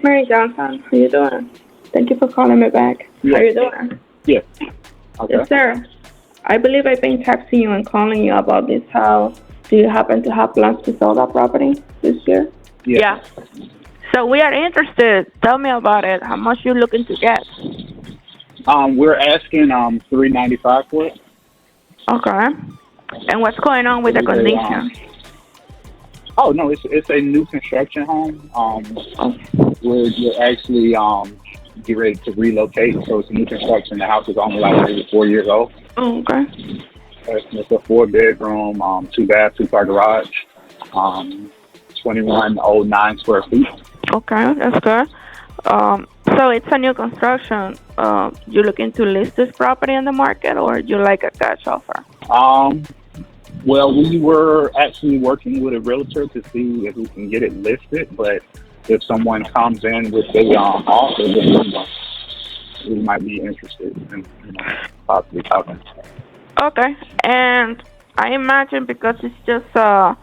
Mary Johnson. How you doing? Thank you for calling me back. How Yes, you doing? yes. Okay. Yes, sir. I believe I've been texting you and calling you about this house. Do you happen to have plans to sell that property this year? Yes. Yeah. So we are interested. Tell me about it. How much you looking to get? We're asking 395 for it. Okay. And what's going on with It the is a condition? oh no, it's a new construction home. Oh, We're actually get ready to relocate, so it's a new construction. The house is only like maybe 4 years old. okay. It's a 4 bedroom, 2 bath, 2 car garage, um, 2109 square feet. Okay, that's good. So it's a new construction. You looking to list this property in the market, or you like a cash offer? Um, well, we were actually working with a realtor to see if we can get it listed, but if someone comes in with a offer, then we might be interested in possibly talking. Okay, and I imagine because it's just a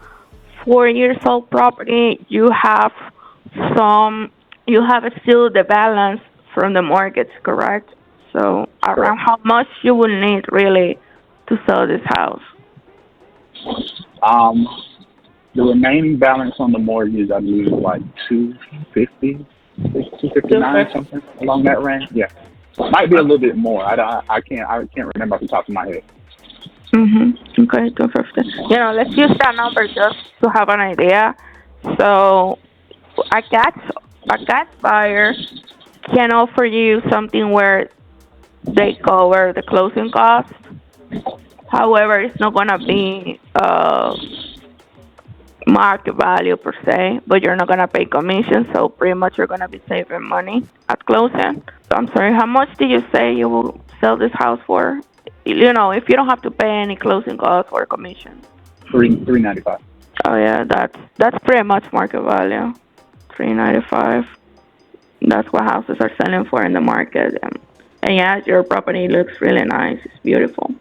4 years old property, some, you have still the balance from the mortgage, correct? So around Correct. how much you will need really to sell this house? Um, the remaining balance on the mortgage, I believe, is like 250, 259, 250. something along that range. Yeah, might be a little bit more. I can't remember off the top of my head. Okay, 250. Let's use that number just to have an idea. So a cash buyer can offer you something where they cover the closing costs. However, it's not gonna be market value per se, but you're not gonna pay commission, so pretty much you're gonna be saving money at closing. So I'm sorry, how much did you say you will sell this house for? If you don't have to pay any closing costs or commission. 395. Oh yeah, that's pretty much market value. 395. That's what houses are selling for in the market, and yeah, your property looks really nice. It's beautiful.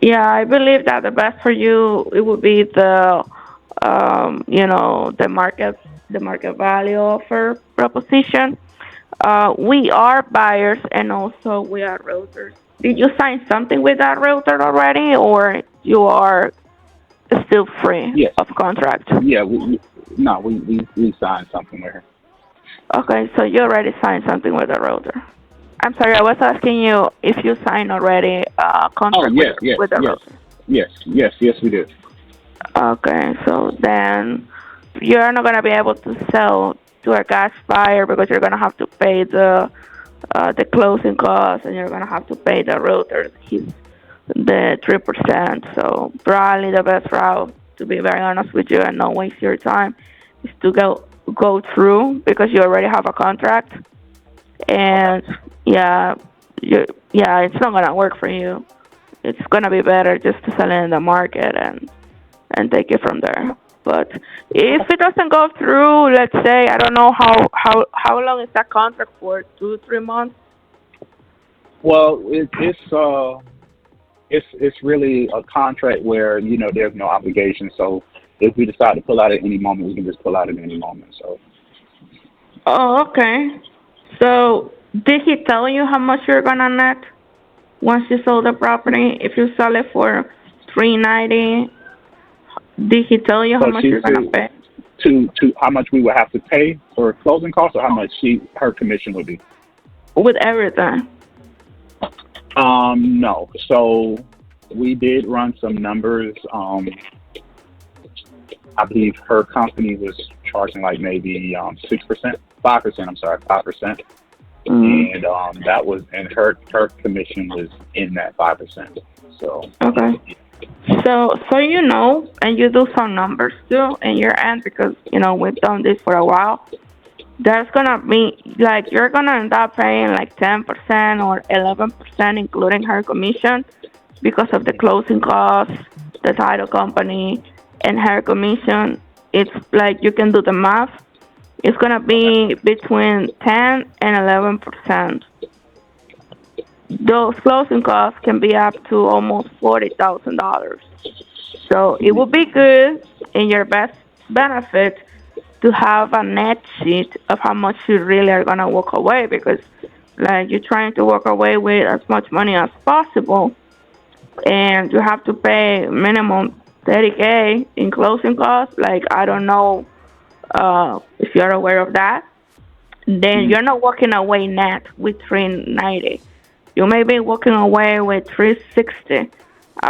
Yeah, I believe that the best for you it would be the market value offer proposition. We are buyers and also we are realtors. Did you sign something with that realtor already, or you are still free Yes. of contract? Yeah. No, we signed something with her. Okay, so you already signed something with the realtor. I'm sorry, I was asking you if you signed already a Oh contract with yes, yes, with the yes, realtor. yes, we did. Okay, so then you're not gonna be able to sell to a cash buyer because you're gonna have to pay the closing costs and you're gonna have to pay the realtor the 3%. So probably the best route, to be very honest with you and not waste your time, is to go through because you already have a contract. And yeah, it's not gonna work for you. It's gonna be better just to sell it in the market and take it from there. But if it doesn't go through, let's say I don't know how long is that contract for? 2 3 months? Well, it's really a contract where there's no obligation. So if we decide to pull out at any moment, we can just pull out at any moment. So Oh, okay. So did he tell you how much you're gonna net once you sold the property? If you sell it for 390, did he tell you how so much she you're gonna said pay to how much we would have to pay for closing costs, or how much her commission would be. with everything? No. So we did run some numbers. I believe her company was charging like maybe 6%, 5%. I'm sorry, 5%, Mm. and that was, and her commission was in that 5%. So Okay. So and you do some numbers too in your end because we've done this for a while. There's gonna be like you're gonna end up paying like 10% or 11%, including her commission, because of the closing costs, the title company, and her commission. It's like you can do the math. It's gonna okay, be between 10 and 11%. Those closing costs can be up to almost $40,000. So it mhm, would be good in your best benefit to have a net sheet of how much you really are gonna walk away, because like you're trying to walk away with as much money as possible, and you have to pay minimum 30K in closing costs. Like I don't know if you're aware of that. Then Mm. you're not walking away net with 390. You may be walking away with 360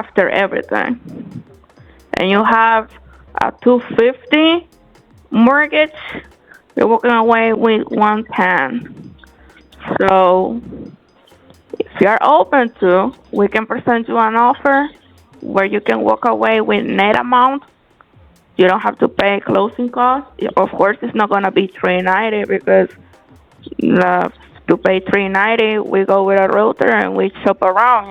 after everything, and you have a 250 mortgage. You're walking away with 110. So if you're open to, we can present you an offer where you can walk away with net amount. You don't have to pay closing costs. Of course, it's not gonna be 390 because uh, to pay 390, we go with a realtor and we shop around.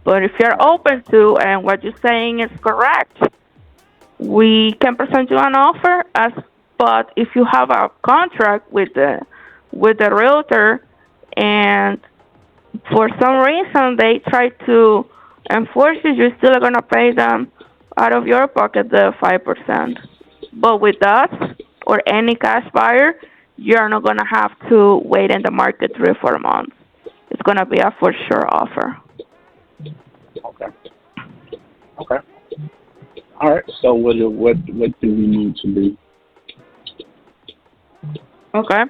But if you're Right. open to, and what you're saying is correct, we can present you an offer. But if you have a contract with the realtor, and for some reason they try to enforce you, you're still gonna pay them out of your pocket the 5%. But with us or any cash buyer, you're not gonna have to wait in the market 3 or 4 months. It's gonna be a for sure offer. Okay. Okay. All right. So what do we need to do? Okay.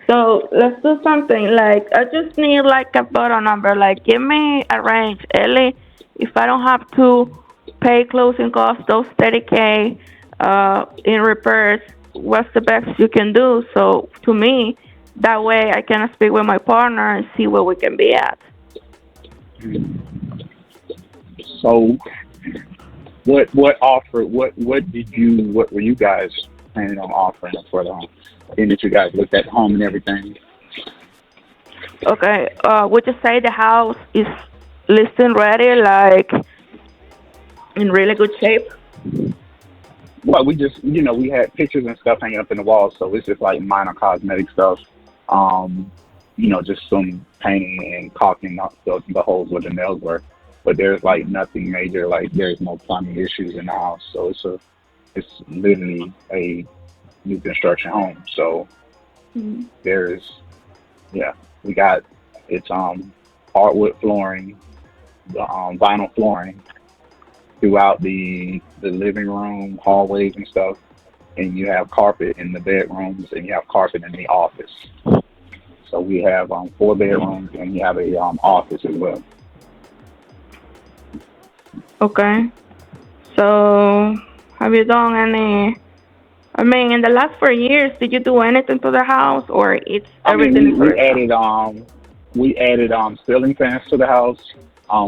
So let's do something like I just need like a bottom number. Like give me a range, Ellie. If I don't have to pay closing costs, those 30K in repairs, what's the best you can do? So to me, that way I can speak with my partner and see where we can be at. So what offer what were you guys planning on offering for the home? And that you guys looked at the home and everything. Okay. Would you say the house is listing ready, like in really good shape? Well, we just we had pictures and stuff hanging up in the walls, so it's just like minor cosmetic stuff. Um, just some painting and caulking up the holes where the nails were. But there's like nothing major, like there's no plumbing issues in the house. So it's literally a new construction home. So Mm. there's yeah, we got it's hardwood flooring, the vinyl flooring throughout the living room, hallways and stuff, and you have carpet in the bedrooms and you have carpet in the office. So we have 4 bedrooms and you have a office as well. Okay. So have you done any? I mean, in the last 4 years, did you do anything to the house, or it's I mean, everything is original? we added ceiling fans to the house.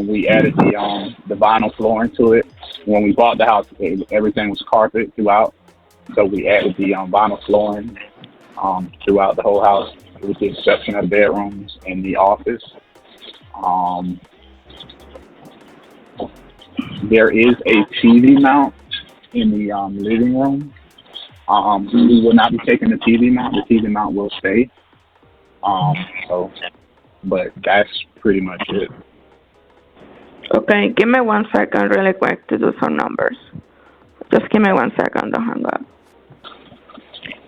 We added the vinyl flooring to it. When we bought the house, everything was carpet throughout. So we added the vinyl flooring throughout the whole house, with the exception of bedrooms and the office. Um, there is a TV mount in the living room. We will not be taking the TV mount. The TV mount will stay. Um, so, but that's pretty much it. Okay, give me 1 second, really quick, to do some numbers. Just give me 1 second, don't hang up.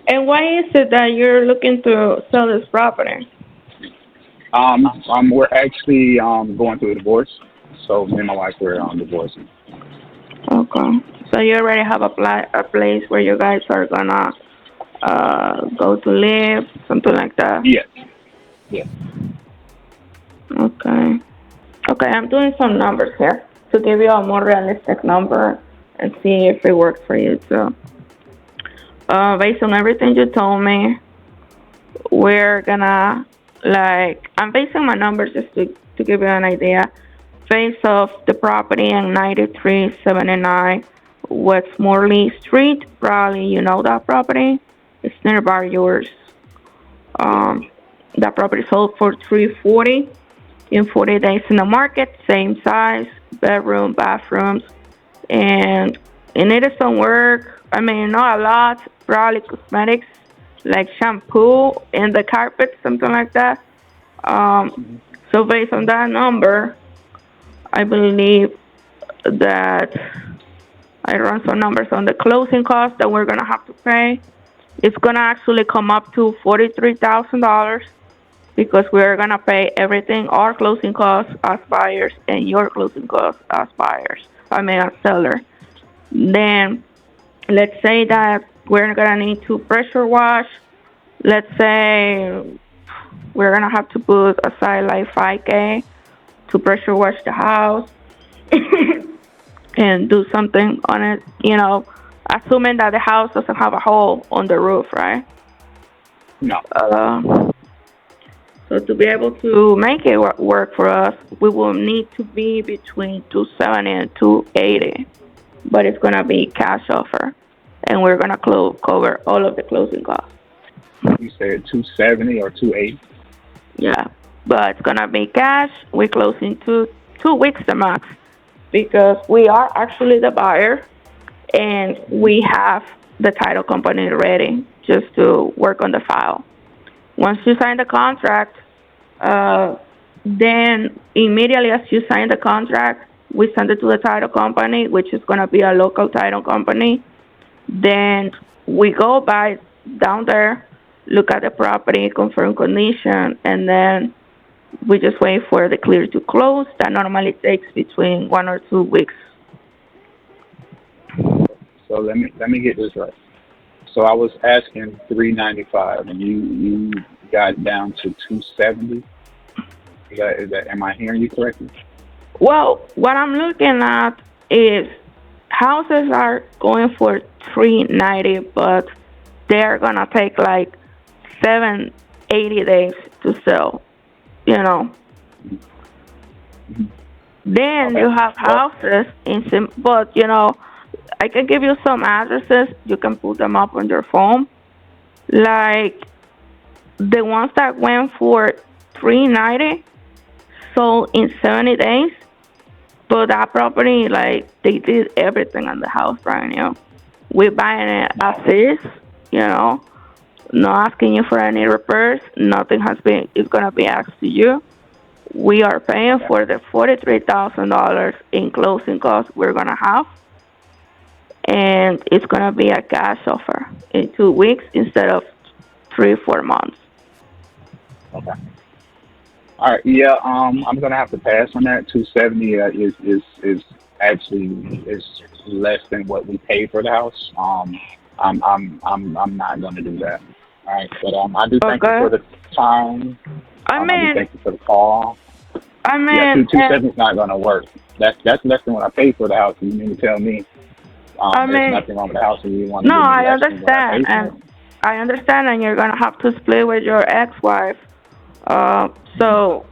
And why is it that you're looking to sell this property? We're actually going through a divorce. So me and my wife we're divorcing. Okay. So you already have a place where you guys are gonna go to live, something like that. Yes. Yes. Okay. Okay, I'm doing some numbers here to give you a more realistic number and see if it works for you too. Based on everything you told me, we're gonna like I'm basing my numbers just to give you an idea. Face of the property in 9379 Westmorley Street. Probably you know that property. It's nearby yours. Yes. Um, that property sold for 340 in 40 days in the market. Same size, bedroom, bathrooms, and it needed some work. I mean, not a lot. Probably cosmetics like shampoo and the carpet, something like that. Um, Mhm. so based on that number, I believe that I run some numbers on the closing costs that we're gonna have to pay it's gonna actually come up to $43,000 because we're gonna pay everything, our closing costs as buyers and your closing costs as buyers. I mean, as seller. Then let's say that we're gonna need to pressure wash. Let's say we're gonna have to put aside like 5K to pressure wash the house and do something on it. Assuming that the house doesn't have a hole on the roof, right? No. So to be able to make it work for us, we will need to be between 270 and 280, but it's gonna be cash offer, and we're gonna cover all of the closing costs. You said 270 or 280? Yeah, but it's gonna be cash. We close in 2 weeks the max because we are actually the buyer, and we have the title company ready just to work on the file. Once you sign the contract, then immediately as you sign the contract, we send it to the title company, which is going to be a local title company. Then we go by down there, look at the property, confirm condition, and then we just wait for the clear to close. That normally takes between 1 or 2 weeks. So let me get this right. So I was asking 395, and you got down to 270. Is that? Am I hearing you correctly? Well, what I'm looking at is houses are going for 390, but they're gonna take like 780 days to sell. You know. Then Okay. you have houses but I can give you some addresses. You can put them up on your phone. Like the ones that went for 390 sold in 70 days. But that property, like they did everything on the house right now. We're buying it as is, not asking you for any repairs. Nothing is gonna be asked to you. We are paying for the $43,000 in closing costs we're gonna have, and it's gonna be a cash offer in 2 weeks instead of 3-4 months. Okay. All right. Yeah. I'm gonna have to pass on that. 270 is actually is less than what we paid for the house. I'm not gonna do that. All right. But I do thank you for the time. I do thank you for the call. Yeah, 270 is not gonna work. That's less than what I paid for the house. You mean to tell me there's nothing wrong with the house and you want to no, give me I less than what I understand, paid for? and I understand, and you're gonna have to split with your ex-wife. So,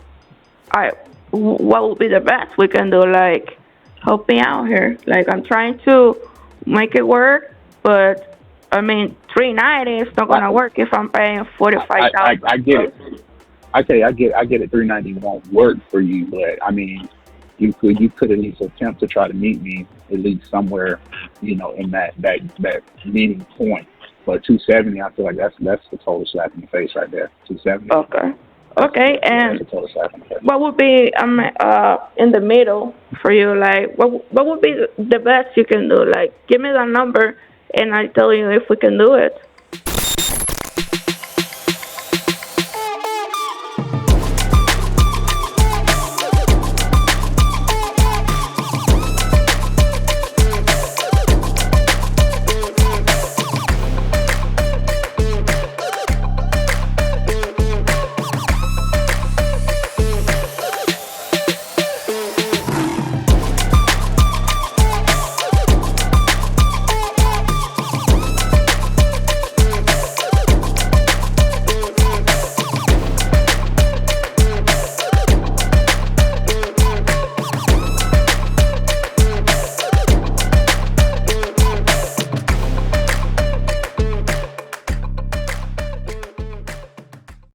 what would be the best we can do? Like, help me out here. Like, I'm trying to make it work, but I mean, 390 is not gonna work if I'm paying 45,000. I get it. I tell you, I get it. 390 won't work for you, but I mean, you could at least attempt to try to meet me at least somewhere, in that meeting point. But 270, I feel like that's the total slap in the face right there. 270. Okay, and that's a total slap in the face. what would be in the middle for you? Like, what would be the best you can do? Like, give me that number, and I tell you if we can do it.